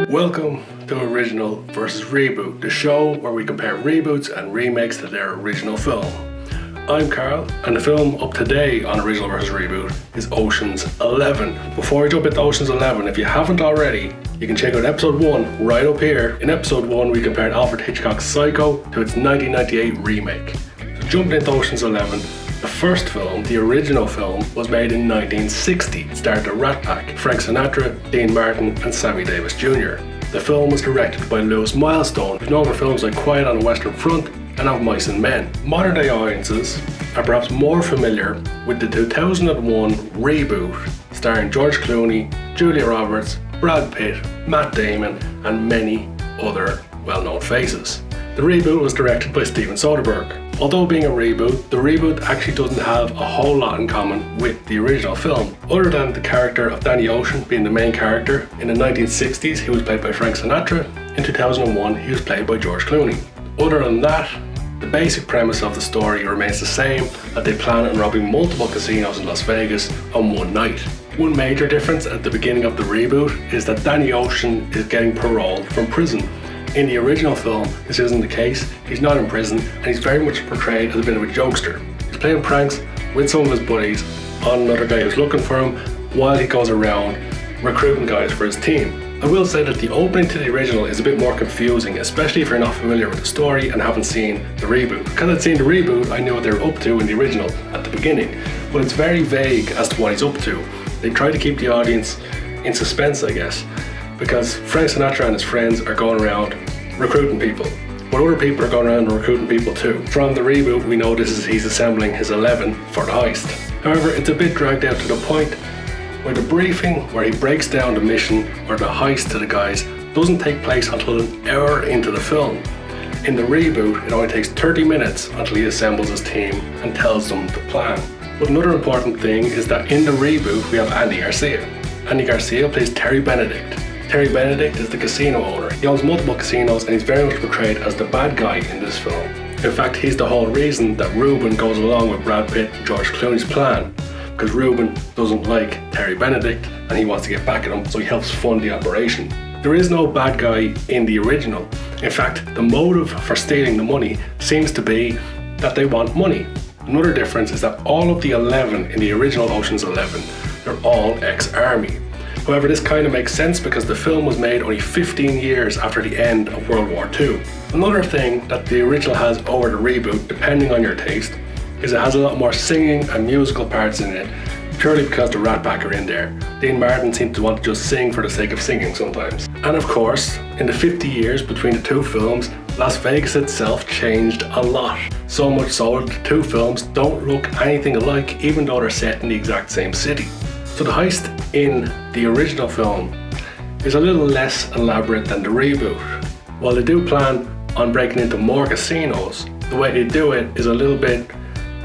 Welcome to Original vs. Reboot, the show where we compare reboots and remakes to their original film. I'm Carl, and the film up today on Original vs. Reboot is Ocean's 11. Before I jump into Ocean's 11, if you haven't already, you can check out episode 1 right up here. In episode 1, we compared Alfred Hitchcock's Psycho to its 1998 remake. So jumping into Ocean's 11, the first film, the original film, was made in 1960. It starred the Rat Pack, Frank Sinatra, Dean Martin and Sammy Davis Jr. The film was directed by Louis Milestone, who's known for films like Quiet on the Western Front and Of Mice and Men. Modern day audiences are perhaps more familiar with the 2001 Reboot, starring George Clooney, Julia Roberts, Brad Pitt, Matt Damon and many other well-known faces. The reboot was directed by Steven Soderbergh. Although being a reboot, the reboot actually doesn't have a whole lot in common with the original film, other than the character of Danny Ocean being the main character. In the 1960s, he was played by Frank Sinatra. In 2001, he was played by George Clooney. Other than that, the basic premise of the story remains the same, that they plan on robbing multiple casinos in Las Vegas on one night. One major difference at the beginning of the reboot is that Danny Ocean is getting paroled from prison. In the original film, this isn't the case. He's not in prison and he's very much portrayed as a bit of a jokester. He's playing pranks with some of his buddies on another guy who's looking for him while he goes around recruiting guys for his team. I will say that the opening to the original is a bit more confusing, especially if you're not familiar with the story and haven't seen the reboot. Because I'd seen the reboot, I knew what they were up to in the original at the beginning, but it's very vague as to what he's up to. They try to keep the audience in suspense, I guess, because Frank Sinatra and his friends are going around recruiting people, but other people are going around recruiting people too. From the reboot, we know he's assembling his 11 for the heist. However, it's a bit dragged out to the point where the briefing, where he breaks down the mission or the heist to the guys, doesn't take place until an hour into the film. In the reboot, it only takes 30 minutes until he assembles his team and tells them the plan. But another important thing is that in the reboot, we have Andy Garcia. Andy Garcia plays Terry Benedict. Terry Benedict is the casino owner. He owns multiple casinos and he's very much portrayed as the bad guy in this film. In fact, he's the whole reason that Ruben goes along with Brad Pitt and George Clooney's plan, because Ruben doesn't like Terry Benedict and he wants to get back at him, so he helps fund the operation. There is no bad guy in the original. In fact, the motive for stealing the money seems to be that they want money. Another difference is that all of the 11 in the original Ocean's 11, they're all ex-army. However, this kind of makes sense because the film was made only 15 years after the end of World War II. Another thing that the original has over the reboot, depending on your taste, is it has a lot more singing and musical parts in it, purely because the Rat Pack are in there. Dean Martin seemed to want to just sing for the sake of singing sometimes. And of course, in the 50 years between the two films, Las Vegas itself changed a lot. So much so that the two films don't look anything alike, even though they're set in the exact same city. So the heist in the original film is a little less elaborate than the reboot. While they do plan on breaking into more casinos, the way they do it is a little bit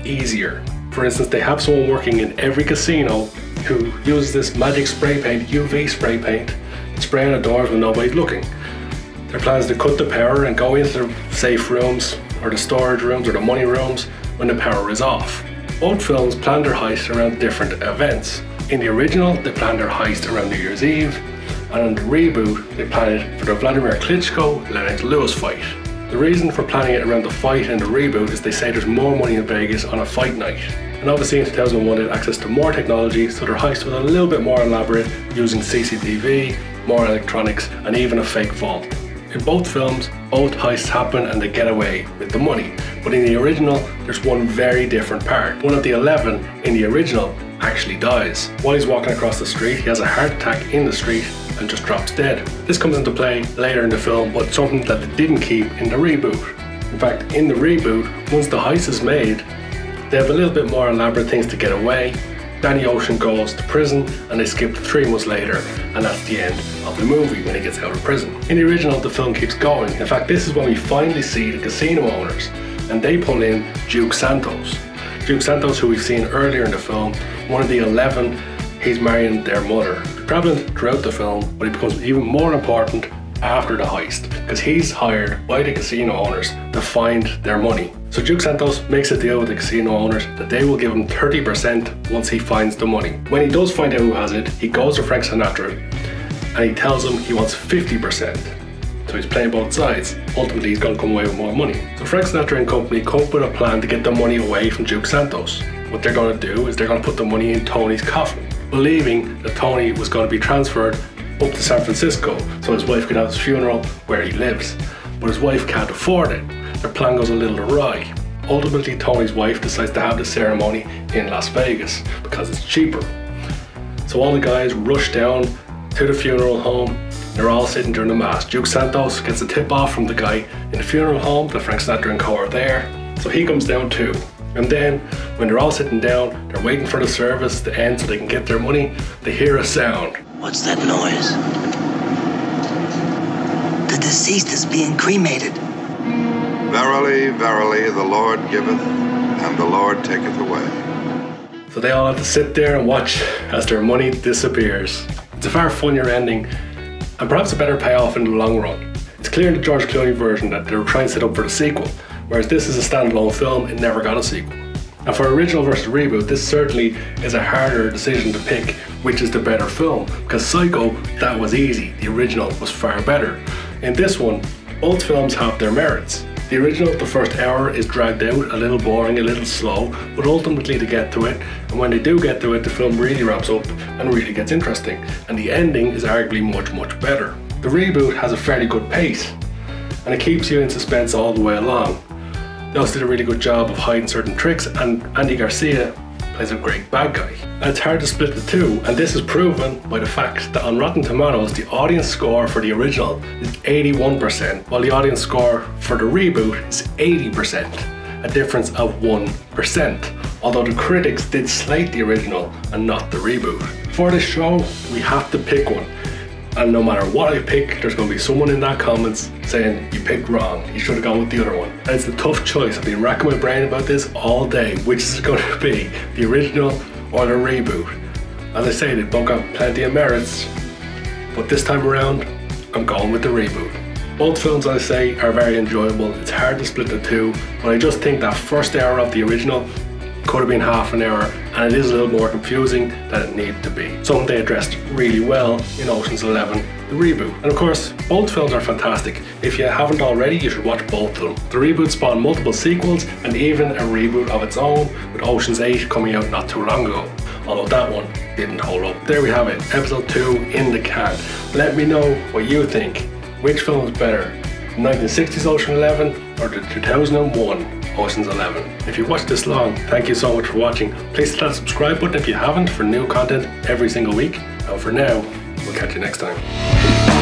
easier. For instance, they have someone working in every casino who uses this magic spray paint, UV spray paint, spray on the doors when nobody's looking. Their plan is to cut the power and go into the safe rooms or the storage rooms or the money rooms when the power is off. Both films plan their heist around different events. In the original, they planned their heist around New Year's Eve, and in the reboot, they planned it for the Vladimir Klitschko-Lennox Lewis fight. The reason for planning it around the fight in the reboot is they say there's more money in Vegas on a fight night. And obviously in 2001 they had access to more technology, so their heist was a little bit more elaborate, using CCTV, more electronics, and even a fake vault. In both films, both heists happen and they get away with the money. But in the original, there's one very different part. One of the 11 in the original actually dies. While he's walking across the street, he has a heart attack in the street and just drops dead. This comes into play later in the film, but something that they didn't keep in the reboot. In fact, in the reboot, once the heist is made, they have a little bit more elaborate things to get away. Danny Ocean goes to prison and they skip to 3 months later, and that's the end of the movie when he gets out of prison. In the original, the film keeps going. In fact, this is when we finally see the casino owners, and they pull in Duke Santos. Duke Santos, who we've seen earlier in the film, one of the 11, he's marrying their mother. Prevalent throughout the film, but he becomes even more important after the heist, because he's hired by the casino owners to find their money. So Duke Santos makes a deal with the casino owners that they will give him 30% once he finds the money. When he does find out who has it, he goes to Frank Sinatra and he tells him he wants 50%. So he's playing both sides. Ultimately, he's going to come away with more money. So Frank Sinatra and company come up with a plan to get the money away from Duke Santos. What they're going to do is they're going to put the money in Tony's coffin, believing that Tony was going to be transferred up to San Francisco so his wife could have his funeral where he lives. But his wife can't afford it. Their plan goes a little awry. Ultimately, Tony's wife decides to have the ceremony in Las Vegas because it's cheaper. So all the guys rush down to the funeral home. They're all sitting during the mass. Duke Santos gets a tip off from the guy in the funeral home that Frank Sinatra and co are there. So he comes down too. And then when they're all sitting down, they're waiting for the service to end so they can get their money, they hear a sound. What's that noise? The deceased is being cremated. Verily, verily, the Lord giveth, and the Lord taketh away. So they all have to sit there and watch as their money disappears. It's a far funnier ending, and perhaps a better payoff in the long run. It's clear in the George Clooney version that they were trying to set up for the sequel, whereas this is a standalone film, it never got a sequel. And for original versus reboot, this certainly is a harder decision to pick which is the better film, because Psycho, that was easy, the original was far better. In this one, both films have their merits. The original, the first hour, is dragged out, a little boring, a little slow, but ultimately they get to it, and when they do get to it, the film really ramps up and really gets interesting, and the ending is arguably much, much better. The reboot has a fairly good pace, and it keeps you in suspense all the way along. They also did a really good job of hiding certain tricks, and Andy Garcia plays a great bad guy. And it's hard to split the two, and this is proven by the fact that on Rotten Tomatoes, the audience score for the original is 81%, while the audience score for the reboot is 80%, a difference of 1%, although the critics did slate the original and not the reboot. For this show, we have to pick one. And no matter what I pick, there's going to be someone in that comments saying, you picked wrong, you should have gone with the other one. And it's a tough choice. I've been racking my brain about this all day. Which is it going to be, the original or the reboot? As I say, they both got plenty of merits, but this time around, I'm going with the reboot. Both films, I say, are very enjoyable. It's hard to split the two, but I just think that first hour of the original could have been half an hour, and it is a little more confusing than it needed to be. Something they addressed really well in Ocean's 11, the reboot. And of course, both films are fantastic. If you haven't already, you should watch both of them. The reboot spawned multiple sequels and even a reboot of its own, with Ocean's 8 coming out not too long ago, although that one didn't hold up. There we have it, episode 2 in the can. Let me know what you think. Which film is better, the 1960s Ocean 11 or the 2001 Ocean's 11. If you've watched this long, thank you so much for watching. Please hit that subscribe button if you haven't for new content every single week. And for now, we'll catch you next time.